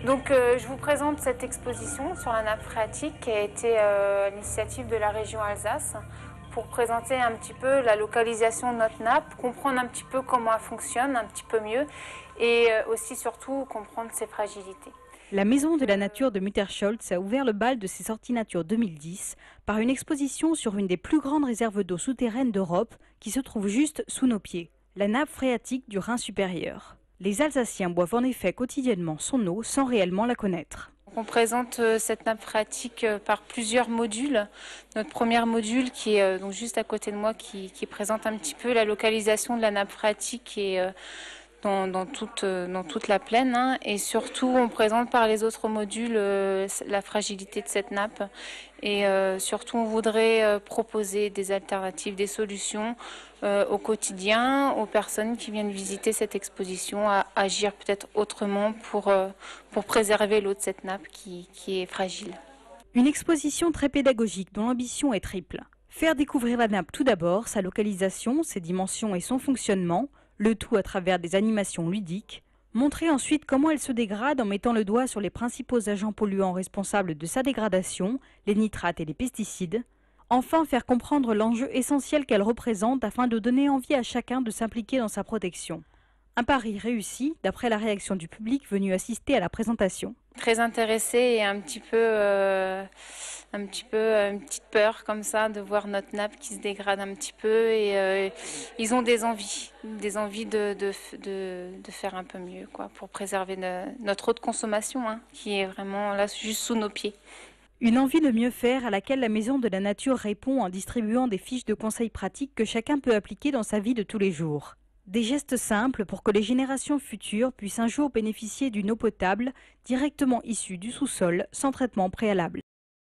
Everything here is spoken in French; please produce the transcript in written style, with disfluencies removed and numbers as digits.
Donc je vous présente cette exposition sur la nappe phréatique qui a été l'initiative de la région Alsace pour présenter un petit peu la localisation de notre nappe, comprendre un petit peu comment elle fonctionne un petit peu mieux et aussi surtout comprendre ses fragilités. La Maison de la Nature de Mutterscholtz a ouvert le bal de ses sorties nature 2010 par une exposition sur une des plus grandes réserves d'eau souterraines d'Europe qui se trouve juste sous nos pieds, la nappe phréatique du Rhin supérieur. Les Alsaciens boivent en effet quotidiennement son eau sans réellement la connaître. On présente cette nappe phréatique par plusieurs modules. Notre premier module qui est donc juste à côté de moi qui présente un petit peu la localisation de la nappe phréatique et dans toute la plaine, hein. Et surtout on présente par les autres modules la fragilité de cette nappe et surtout on voudrait proposer des alternatives, des solutions au quotidien aux personnes qui viennent visiter cette exposition à agir peut-être autrement pour préserver l'eau de cette nappe qui est fragile. Une exposition très pédagogique dont l'ambition est triple. Faire découvrir la nappe tout d'abord, sa localisation, ses dimensions et son fonctionnement, le tout à travers des animations ludiques. Montrer ensuite comment elle se dégrade en mettant le doigt sur les principaux agents polluants responsables de sa dégradation, les nitrates et les pesticides. Enfin, faire comprendre l'enjeu essentiel qu'elle représente afin de donner envie à chacun de s'impliquer dans sa protection. Un pari réussi, d'après la réaction du public venu assister à la présentation. Très intéressé et une petite peur comme ça de voir notre nappe qui se dégrade un petit peu et ils ont des envies de faire un peu mieux quoi, pour préserver notre eau de consommation hein, qui est vraiment là juste sous nos pieds. Une envie de mieux faire à laquelle la Maison de la Nature répond en distribuant des fiches de conseils pratiques que chacun peut appliquer dans sa vie de tous les jours. Des gestes simples pour que les générations futures puissent un jour bénéficier d'une eau potable directement issue du sous-sol sans traitement préalable.